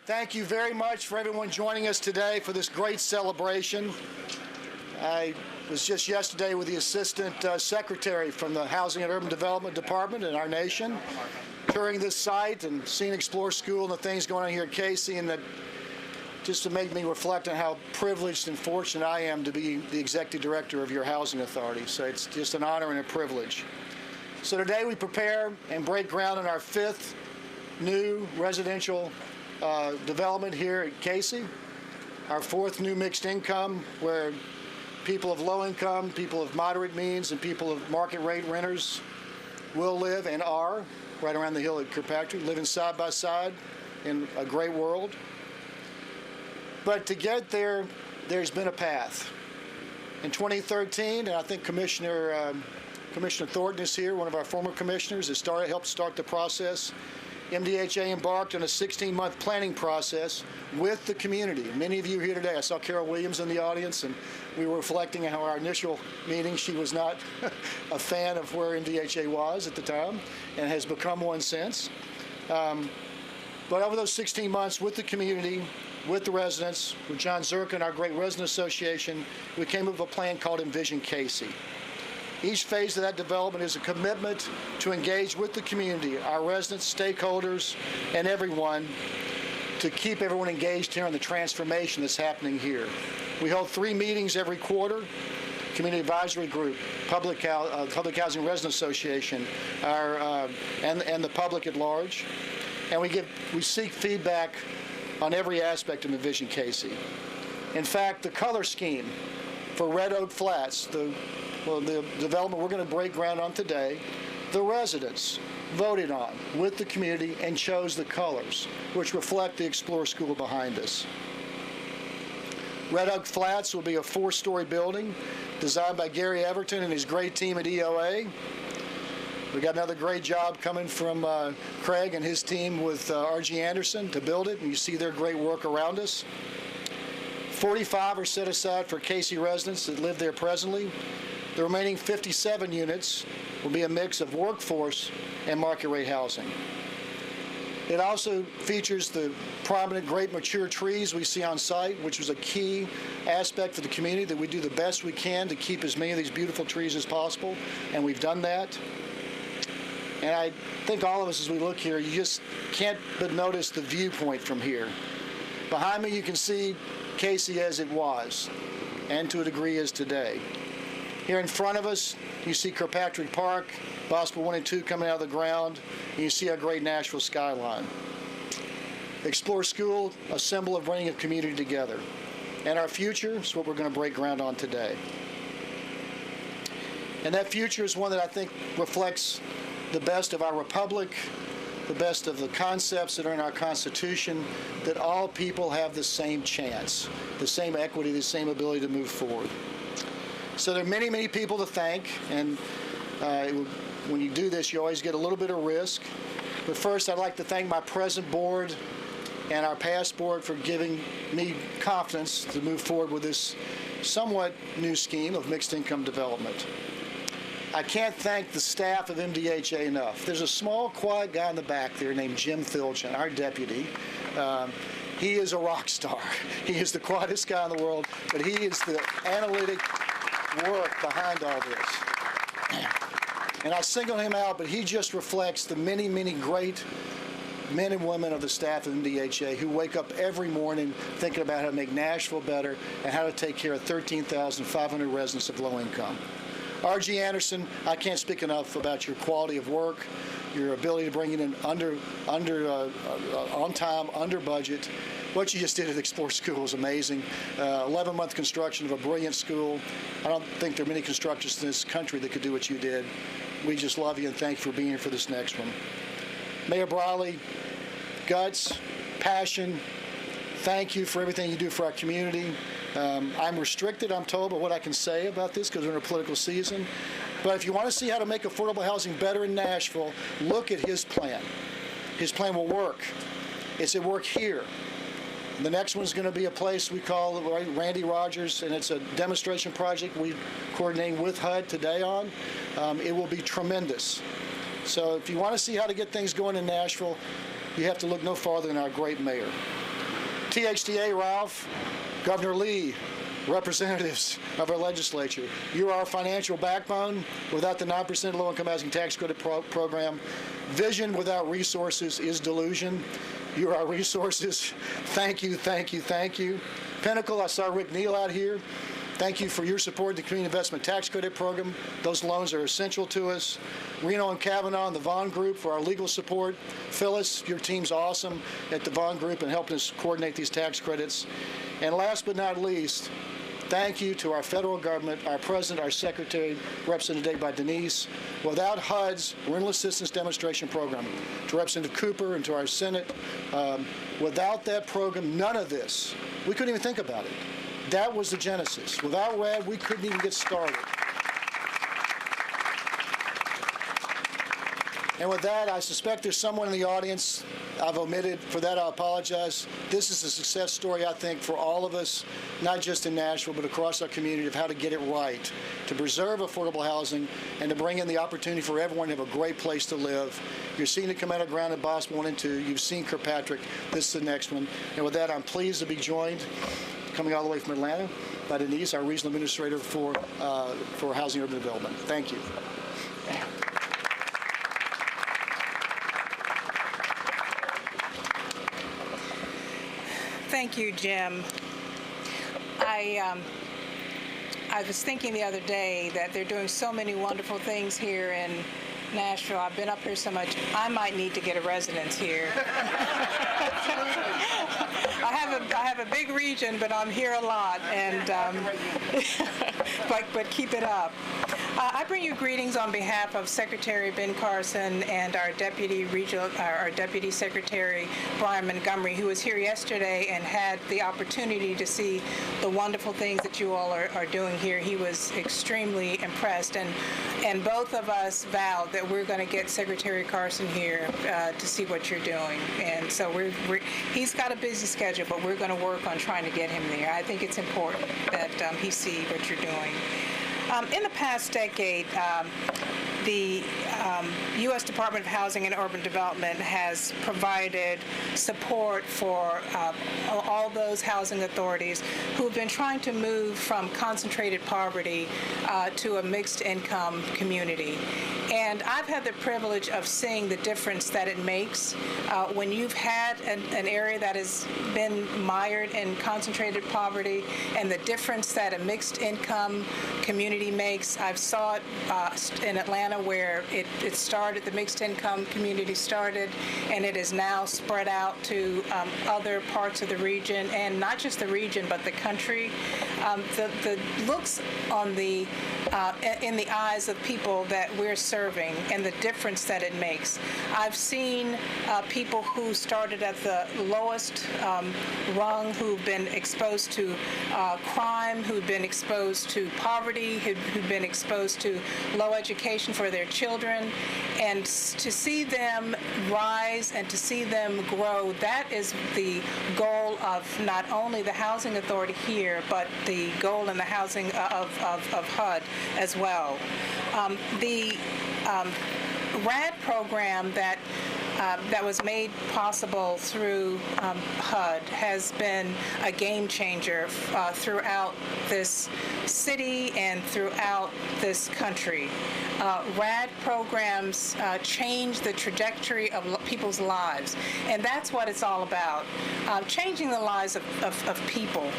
Thank you very much for everyone joining us today for this great celebration. I was just yesterday with the Assistant Secretary from the Housing and Urban Development Department in our nation, touring this site and seeing Explore School and the things going on here at Cayce, and that just to make me reflect on how privileged and fortunate I am to be the Executive Director of your housing authority. So it's just an honor and a privilege. So today we prepare and break ground on our 5th new residential development here at Cayce, our 4th new mixed income, where people of low income, people of moderate means, and people of market rate renters will live and are right around the hill at Kirkpatrick, living side by side in a great world. But to get there, there's been a path. In 2013, and I think Commissioner Thornton is here, one of our former commissioners, that helped start the process. MDHA embarked on a 16-month planning process with the community. Many of you here today, I saw Carol Williams in the audience, and we were reflecting on how our initial meeting, she was not a fan of where MDHA was at the time and has become one since. But over those 16 months with the community, with the residents, with John Zirkin, our great resident association, we came up with a plan called Envision Cayce. Each phase of that development is a commitment to engage with the community, our residents, stakeholders, and everyone, to keep everyone engaged here in the transformation that's happening here. We hold 3 meetings every quarter: Community Advisory Group, Public Housing Resident Association, and the public at large. And we seek feedback on every aspect of Envision Cayce. In fact, the color scheme for Red Oak Flats, the development we're going to break ground on today, the residents voted on with the community and chose the colors, which reflect the Explore School behind us. Red Oak Flats will be a 4-story building designed by Gary Everton and his great team at EOA. We got another great job coming from Craig and his team with R.G. Anderson to build it, and you see their great work around us. 45 are set aside for Cayce residents that live there presently. The remaining 57 units will be a mix of workforce and market rate housing. It also features the prominent great mature trees we see on site, which was a key aspect for the community, that we do the best we can to keep as many of these beautiful trees as possible, and we've done that. And I think all of us, as we look here, you just can't but notice the viewpoint from here. Behind me you can see Cayce as it was, and to a degree is today. Here in front of us, you see Kirkpatrick Park, Bosper 1 and 2 coming out of the ground, and you see our great Nashville skyline. Explore School, a symbol of bringing a community together. And our future is what we're going to break ground on today. And that future is one that I think reflects the best of our republic, the best of the concepts that are in our Constitution, that all people have the same chance, the same equity, the same ability to move forward. So there are many, many people to thank, and when you do this, you always get a little bit of risk. But first, I'd like to thank my present board and our past board for giving me confidence to move forward with this somewhat new scheme of mixed income development. I can't thank the staff of MDHA enough. There's a small, quiet guy in the back there named Jim Filchin, our deputy. He is a rock star. He is the quietest guy in the world, but he is the analytic work behind all this. And I single him out, but he just reflects the many, many great men and women of the staff of MDHA who wake up every morning thinking about how to make Nashville better and how to take care of 13,500 residents of low income. R.G. Anderson, I can't speak enough about your quality of work, your ability to bring it in on time, under budget. What you just did at Explore School is amazing. 11-month construction of a brilliant school. I don't think there are many constructors in this country that could do what you did. We just love you and thank you for being here for this next one. Mayor Briley, guts, passion, thank you for everything you do for our community. I'm restricted, I'm told, by what I can say about this because we're in a political season. But if you want to see how to make affordable housing better in Nashville, look at his plan. His plan will work. It's at work here. The next one's going to be a place we call Randy Rogers, and it's a demonstration project we're coordinating with HUD today on. It will be tremendous. So if you want to see how to get things going in Nashville, you have to look no farther than our great mayor. THTA, Ralph, Governor Lee, representatives of our legislature, you are our financial backbone. Without the 9% low-income housing tax credit program, vision without resources is delusion. You are our resources. Thank you, thank you, thank you. Pinnacle, I saw Rick Neal out here. Thank you for your support of the Community Investment Tax Credit Program. Those loans are essential to us. Reno and Kavanaugh and the Vaughn Group for our legal support. Phyllis, your team's awesome at the Vaughn Group and helping us coordinate these tax credits. And last but not least, thank you to our federal government, our president, our secretary, represented today by Denise. Without HUD's Rental Assistance Demonstration Program, to Representative Cooper and to our Senate, without that program, none of this, we couldn't even think about it. That was the genesis. Without RAD, we couldn't even get started. And with that, I suspect there's someone in the audience I've omitted. For that, I apologize. This is a success story, I think, for all of us, not just in Nashville, but across our community, of how to get it right, to preserve affordable housing, and to bring in the opportunity for everyone to have a great place to live. You're seeing the Cometto Ground at Boss 1 and 2. You've seen Kirkpatrick. This is the next one. And with that, I'm pleased to be joined, coming all the way from Atlanta, by Denise, our Regional Administrator for Housing and Urban Development. Thank you. Thank you, Jim. I was thinking the other day that they're doing so many wonderful things here in Nashville. I've been up here so much, I might need to get a residence here. I have a big region, but I'm here a lot, and but keep it up. I bring you greetings on behalf of Secretary Ben Carson and our Deputy Secretary Brian Montgomery, who was here yesterday and had the opportunity to see the wonderful things that you all are doing here. He was extremely impressed, and both of us vowed that we're going to get Secretary Carson here to see what you're doing. And so he's got a busy schedule, but we're going to work on trying to get him there. I think it's important that he see what you're doing. In the past decade, the U.S. Department of Housing and Urban Development has provided support for all those housing authorities who have been trying to move from concentrated poverty to a mixed income community. And I've had the privilege of seeing the difference that it makes when you've had an area that has been mired in concentrated poverty, and the difference that a mixed income community makes. I saw it in Atlanta, where it started, the mixed income community started, and it is now spread out to other parts of the region, and not just the region, but the country. The looks on in the eyes of people that we're serving, and the difference that it makes. I've seen people who started at the lowest rung, who've been exposed to crime, who've been exposed to poverty, who've been exposed to low education for their children, and to see them rise and to see them grow, that is the goal of not only the Housing Authority here, but the goal in the housing of HUD as well. The RAD program that was made possible through HUD has been a game changer throughout this city and throughout this country. RAD programs change the trajectory of people's lives, and that's what it's all about, changing the lives of people.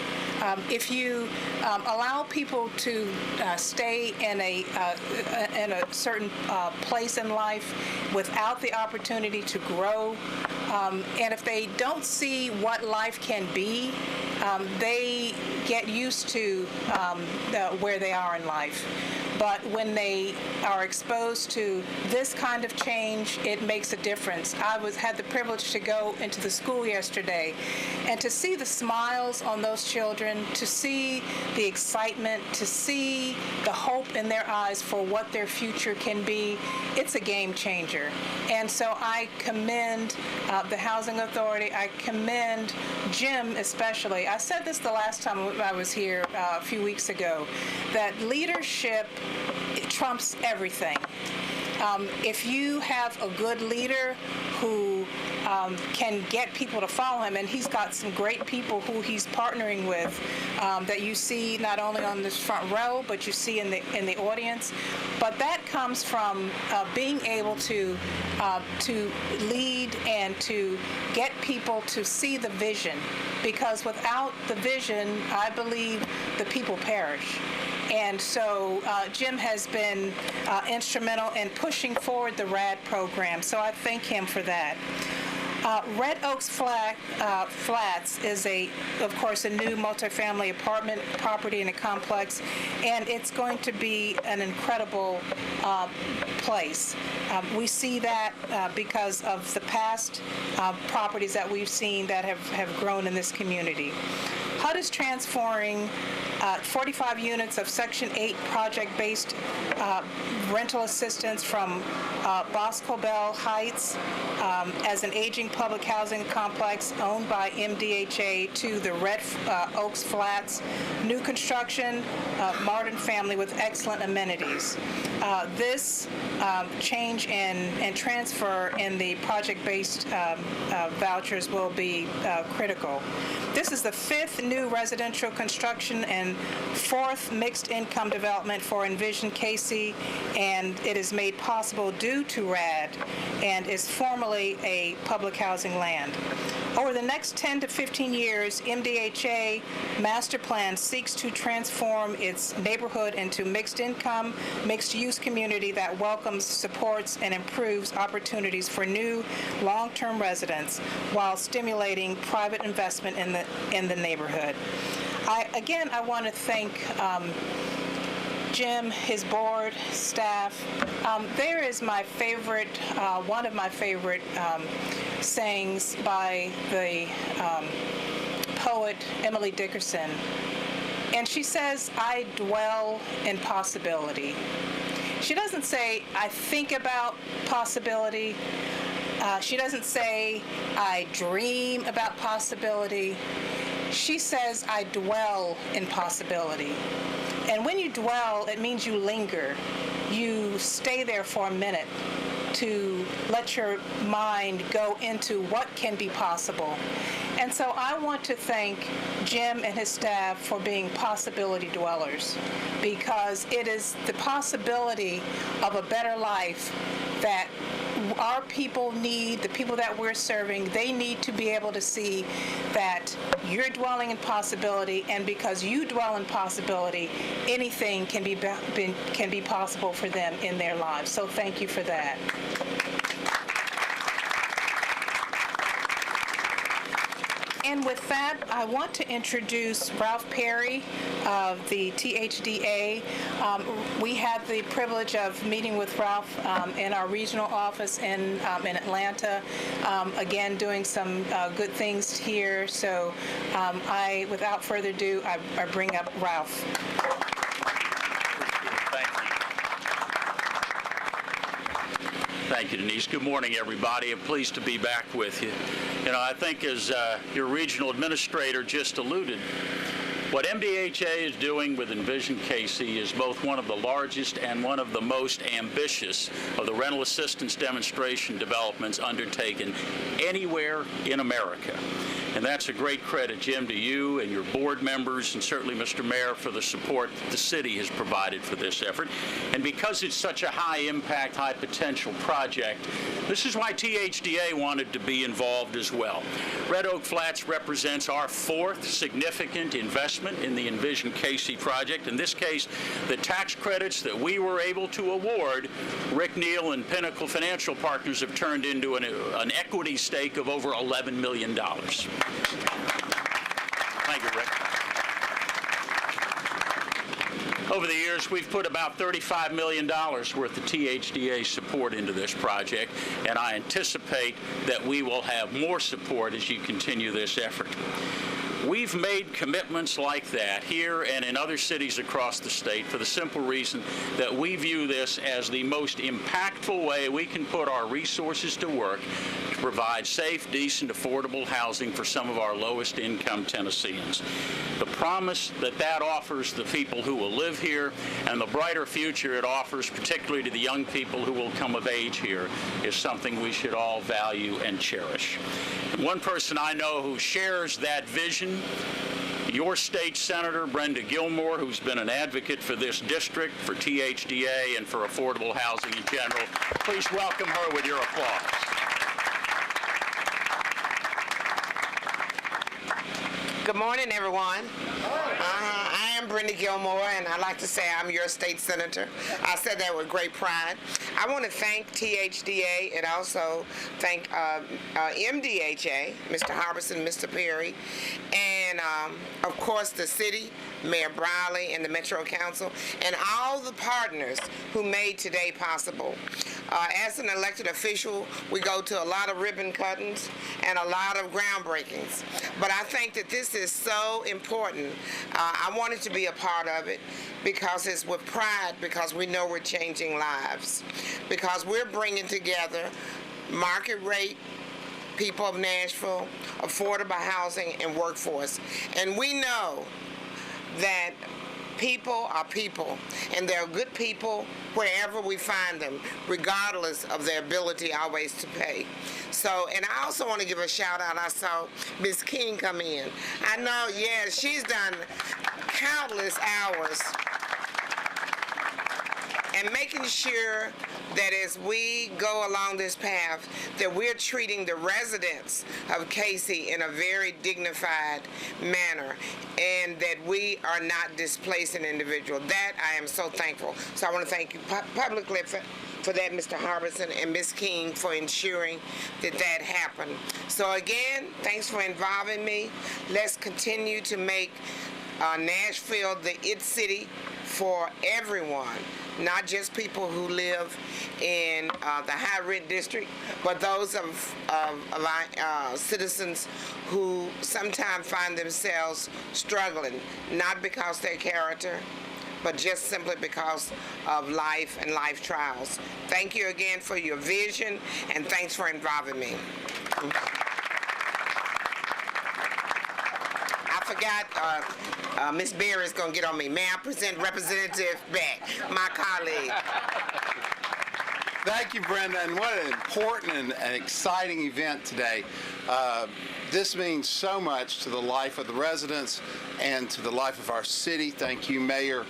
If you allow people to stay in a certain place in life without the opportunity to grow, and if they don't see what life can be, they get used to where they are in life. But when they are exposed to this kind of change, it makes a difference. Had the privilege to go into the school yesterday and to see the smiles on those children, to see the excitement, to see the hope in their eyes for what their future can be. It's a game changer. And so I commend the Housing Authority. I commend Jim especially. I said this the last time I was here a few weeks ago, that leadership trumps everything. If you have a good leader who can get people to follow him. And he's got some great people who he's partnering with that you see not only on this front row, but you see in the audience. But that comes from being able to lead and to get people to see the vision. Because without the vision, I believe the people perish. And so Jim has been instrumental in pushing forward the RAD program, so I thank him for that. Red Oaks Flats is, of course, a new multifamily apartment property in a complex, and it's going to be an incredible place. We see that because of the past properties that we've seen that have grown in this community. HUD is transferring 45 units of Section 8 project-based rental assistance from Bosco Bell Heights as an aging public housing complex owned by MDHA to the Red Oaks Flats, new construction, modern family with excellent amenities. This change and transfer in the project-based vouchers will be critical. This is the 5th new residential construction and 4th mixed income development for Envision Cayce, and it is made possible due to RAD and is formerly a public housing land. Over the next 10 to 15 years, MDHA master plan seeks to transform its neighborhood into mixed income, mixed use community that welcomes, supports, and improves opportunities for new long-term residents while stimulating private investment in the neighborhood. I want to thank Jim, his board, staff. There is my favorite, one of my favorite sayings by the poet Emily Dickerson. And she says, "I dwell in possibility." She doesn't say, "I think about possibility." She doesn't say, "I dream about possibility." She says, "I dwell in possibility." And when you dwell, it means you linger. You stay there for a minute to let your mind go into what can be possible. And so I want to thank Jim and his staff for being possibility dwellers, because it is the possibility of a better life that our people need, the people that we're serving, they need to be able to see that you're dwelling in possibility, and because you dwell in possibility, anything can be possible for them in their lives. So thank you for that. And with that, I want to introduce Ralph Perry of the THDA. We had the privilege of meeting with Ralph in our regional office in Atlanta, again, doing some good things here. So without further ado, I bring up Ralph. Thank you, Denise. Good morning, everybody. I'm pleased to be back with you. You know, I think as your regional administrator just alluded, what MDHA is doing with Envision Cayce is both one of the largest and one of the most ambitious of the rental assistance demonstration developments undertaken anywhere in America. And that's a great credit, Jim, to you and your board members, and certainly Mr. Mayor, for the support that the city has provided for this effort. And because it's such a high-impact, high-potential project, this is why THDA wanted to be involved as well. Red Oak Flats represents our 4th significant investment in the Envision Cayce project. In this case, the tax credits that we were able to award, Rick Neal and Pinnacle Financial Partners have turned into an equity stake of over $11 million. Thank you, Rick. Over the years, we've put about $35 million worth of THDA support into this project, and I anticipate that we will have more support as you continue this effort. We've made commitments like that here and in other cities across the state for the simple reason that we view this as the most impactful way we can put our resources to work to provide safe, decent, affordable housing for some of our lowest income Tennesseans. The promise that that offers the people who will live here and the brighter future it offers, particularly to the young people who will come of age here, is something we should all value and cherish. And one person I know who shares that vision, your state senator, Brenda Gilmore, who's been an advocate for this district, for THDA, and for affordable housing in general. Please welcome her with your applause. Good morning, everyone. I am Brenda Gilmore, and I'd like to say I'm your state senator. I said that with great pride. I want to thank THDA and also thank MDHA, Mr. Harbison, Mr. Perry, and of course the city, Mayor Briley, and the Metro Council, and all the partners who made today possible. As an elected official, we go to a lot of ribbon cuttings and a lot of groundbreakings. But I think that this is so important. I wanted to be a part of it because it's with pride, because we know we're changing lives, because we're bringing together market rate people of Nashville, affordable housing, and workforce. And we know that people are people, and they're good people wherever we find them, regardless of their ability always to pay. So, and I also want to give a shout out. I saw Ms. King come in. I know, yeah, she's done countless hours and making sure that as we go along this path, that we're treating the residents of Cayce in a very dignified manner, and that we are not displacing individuals. That I am so thankful. So I want to thank you publicly for that, Mr. Harbison, and Ms. King for ensuring that that happened. So again, thanks for involving me. Let's continue to make Nashville the it city for everyone, not just people who live in the high rent district, but those of our citizens who sometimes find themselves struggling, not because their character, but just simply because of life and life trials. Thank you again for your vision, and thanks for involving me. I forgot, Ms. Berry is going to get on me. May I present Representative Beck, my colleague? Thank you, Brenda, and what an important and exciting event today. This means so much to the life of the residents and to the life of our city. Thank you, Mayor,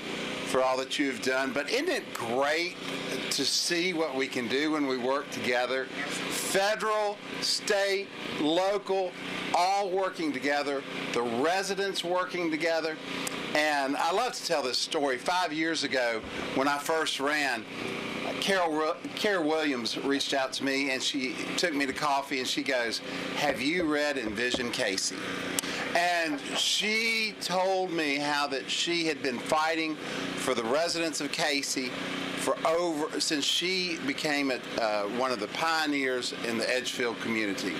for all that you've done. But isn't it great to see what we can do when we work together? Federal, state, local, all working together, the residents working together. And I love to tell this story. 5 years ago, when I first ran, Carol Williams reached out to me, and she took me to coffee, and she goes, "Have you read Envision Cayce?" And she told me how that she had been fighting for the residents of Cayce since she became one of the pioneers in the Edgefield community.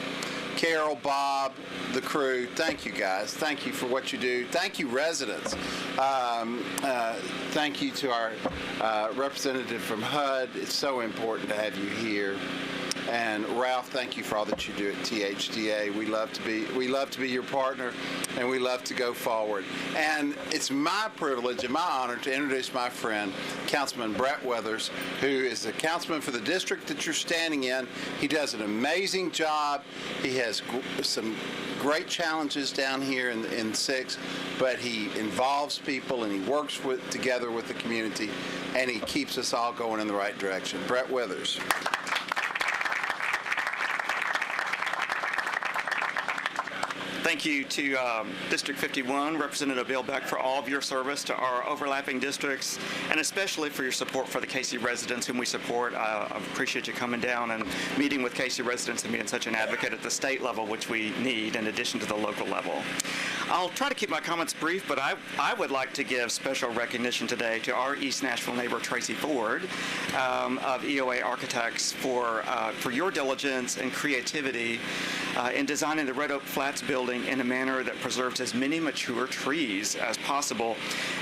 Carol, Bob, the crew, thank you guys. Thank you for what you do. Thank you, residents. Thank you to our representative from HUD. It's so important to have you here. And Ralph, thank you for all that you do at THDA. We love to be your partner, and we love to go forward. And it's my privilege and my honor to introduce my friend, Councilman Brett Weathers, who is the councilman for the district that you're standing in. He does an amazing job. He has some great challenges down here in 6, but he involves people and he works together with the community, and he keeps us all going in the right direction. Brett Weathers. Thank you to District 51, Representative Bill Beck, for all of your service to our overlapping districts, and especially for your support for the Cayce residents whom we support. I appreciate you coming down and meeting with Cayce residents and being such an advocate at the state level, which we need in addition to the local level. I'll try to keep my comments brief, but I would like to give special recognition today to our East Nashville neighbor, Tracy Ford, of EOA Architects for your diligence and creativity in designing the Red Oak Flats building in a manner that preserves as many mature trees as possible.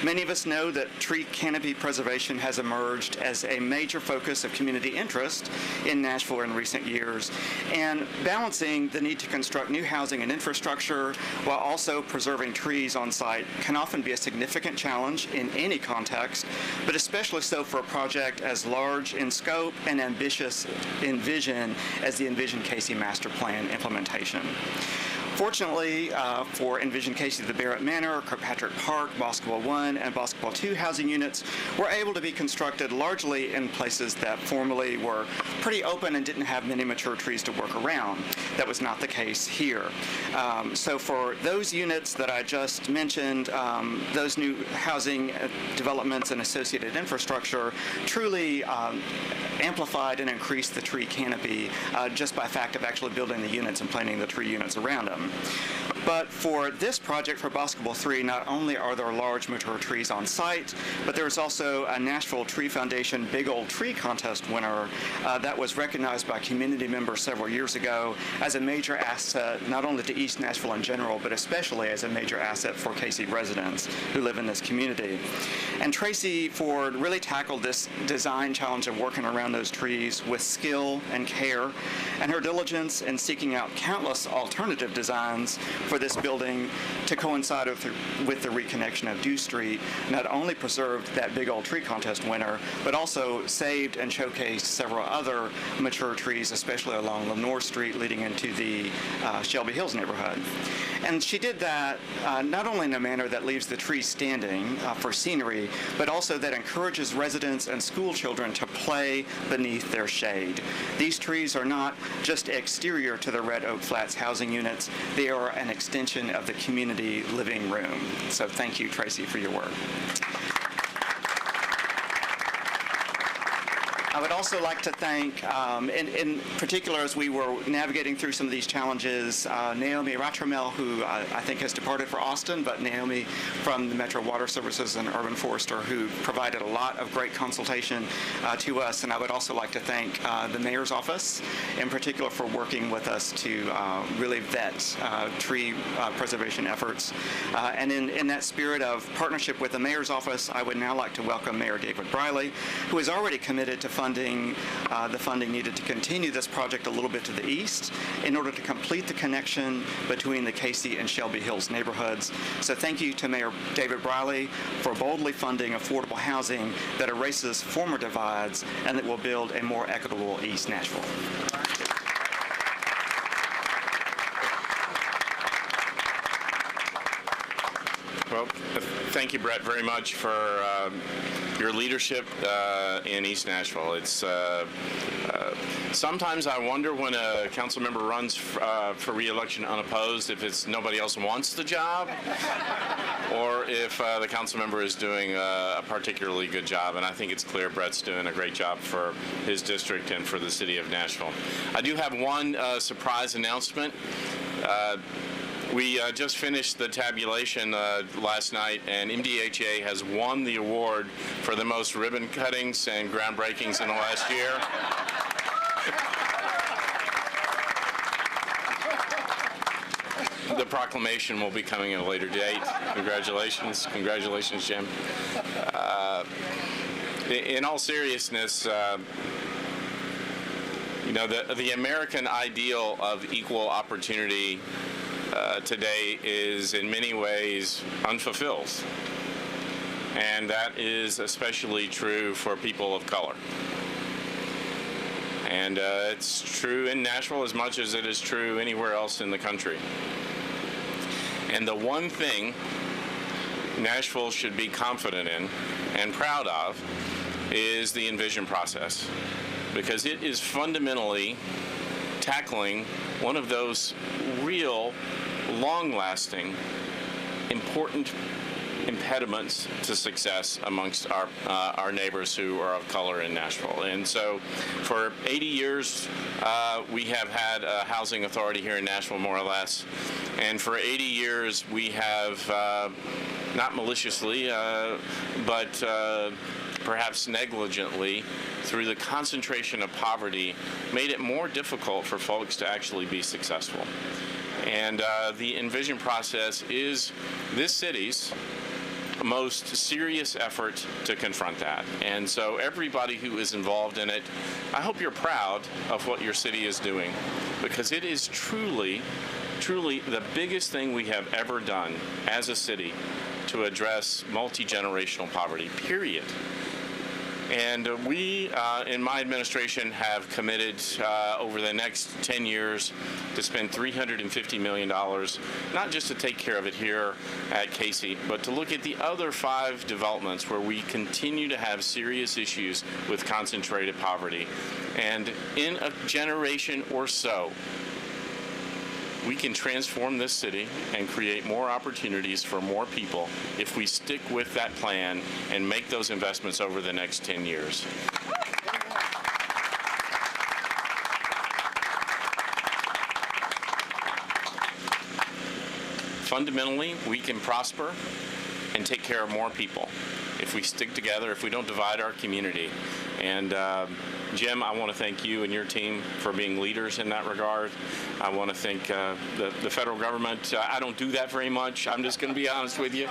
Many of us know that tree canopy preservation has emerged as a major focus of community interest in Nashville in recent years, and balancing the need to construct new housing and infrastructure while also preserving trees on site can often be a significant challenge in any context, but especially so for a project as large in scope and ambitious in vision as the Envision Cayce Master Plan implementation. Fortunately for Envision Cayce, the Barrett Manor, Kirkpatrick Park, Basketball 1, and Basketball 2 housing units were able to be constructed largely in places that formerly were pretty open and didn't have many mature trees to work around. That was not the case here. So for those units that I just mentioned, those new housing developments and associated infrastructure truly amplified and increased the tree canopy just by fact of actually building the units and planting the tree units around them. But for this project, for Basketball 3, not only are there large mature trees on site, but there's also a Nashville Tree Foundation Big Old Tree Contest winner that was recognized by community members several years ago as a major asset, not only to East Nashville in general, but especially as a major asset for Cayce residents who live in this community. And Tracy Ford really tackled this design challenge of working around those trees with skill and care, and her diligence in seeking out countless alternative designs for this building to coincide with the reconnection of Dew Street not only preserved that Big Old Tree Contest winner, but also saved and showcased several other mature trees, especially along Lenore Street leading into the Shelby Hills neighborhood. And she did that not only in a manner that leaves the trees standing for scenery, but also that encourages residents and school children to play beneath their shade. These trees are not just exterior to the Red Oak Flats housing units, they are an extension of the community living room. So thank you, Tracy, for your work. I would also like to thank, in particular, as we were navigating through some of these challenges, Naomi Ratramel, who I think has departed for Austin, but Naomi from the Metro Water Services and Urban Forester, who provided a lot of great consultation to us. And I would also like to thank the Mayor's Office, in particular, for working with us to really vet tree preservation efforts. And in that spirit of partnership with the Mayor's Office, I would now like to welcome Mayor David Briley, who is already committed to funding the funding needed to continue this project a little bit to the east in order to complete the connection between the Cayce and Shelby Hills neighborhoods. So thank you to Mayor David Briley for boldly funding affordable housing that erases former divides and that will build a more equitable East Nashville. Well, thank you, Brett, very much for your leadership in East Nashville. It's sometimes I wonder when a council member runs for re-election unopposed if it's nobody else wants the job or if the council member is doing a particularly good job. And I think it's clear Brett's doing a great job for his district and for the city of Nashville. I do have one surprise announcement. We just finished the tabulation last night, and MDHA has won the award for the most ribbon cuttings and groundbreakings in the last year. The proclamation will be coming at a later date. Congratulations. Congratulations, Jim. In all seriousness, you know, the American ideal of equal opportunity today is in many ways unfulfilled. And that is especially true for people of color. And it's true in Nashville as much as it is true anywhere else in the country. And the one thing Nashville should be confident in and proud of is the Envision process, because it is fundamentally tackling one of those real, long-lasting, important impediments to success amongst our neighbors who are of color in Nashville. And so for 80 years, we have had a housing authority here in Nashville, more or less. And for 80 years, we have, not maliciously, but perhaps negligently, through the concentration of poverty, made it more difficult for folks to actually be successful. And the Envision process is this city's most serious effort to confront that. And so everybody who is involved in it, I hope you're proud of what your city is doing, because it is truly the biggest thing we have ever done as a city to address multi-generational poverty, period. And we, in my administration, have committed over the next 10 years to spend $350 million, not just to take care of it here at Cayce, but to look at the other 5 developments where we continue to have serious issues with concentrated poverty. And in a generation or so, we can transform this city and create more opportunities for more people if we stick with that plan and make those investments over the next 10 years. Fundamentally, we can prosper and take care of more people if we stick together, if we don't divide our community. And Jim, I want to thank you and your team for being leaders in that regard. I want to thank the federal government. I don't do that very much. I'm just going to be honest with you.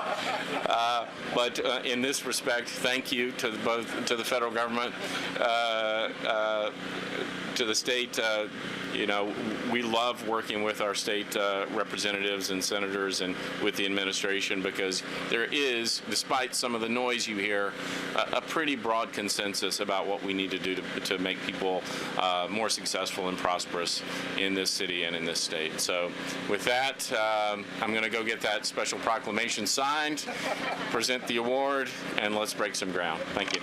But in this respect, thank you to the federal government, to the state. You know, we love working with our state representatives and senators and with the administration, because there is, despite some of the noise you hear, a pretty broad consensus about what we need to do to make people more successful and prosperous in this city and in this state. So with that, I'm going to go get that special proclamation signed, present the award, and let's break some ground. Thank you.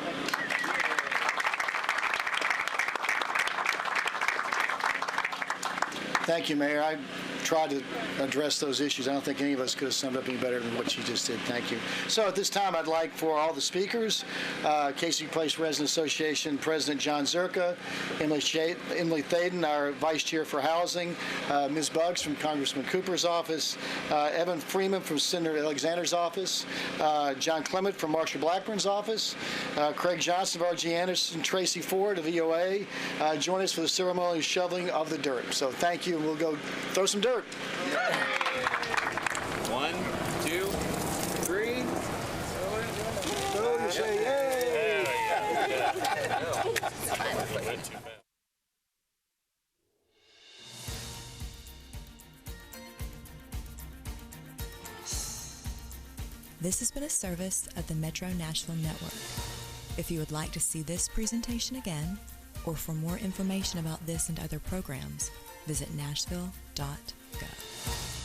Thank you, Mayor. I tried to address those issues. I don't think any of us could have summed up any better than what you just did. Thank you. So at this time, I'd like for all the speakers, Cayce Place Resident Association President John Zerka, Emily Thaden, our Vice Chair for Housing, Ms. Buggs from Congressman Cooper's office, Evan Freeman from Senator Alexander's office, John Clement from Marshall Blackburn's office, Craig Johnson of R.G. Anderson, Tracy Ford of EOA, join us for the ceremonial shoveling of the dirt. So thank you, and we'll go throw some dirt. 1, 2, 3. This has been a service of the Metro Nashville Network. If you would like to see this presentation again, or for more information about this and other programs, visit nashville.gov.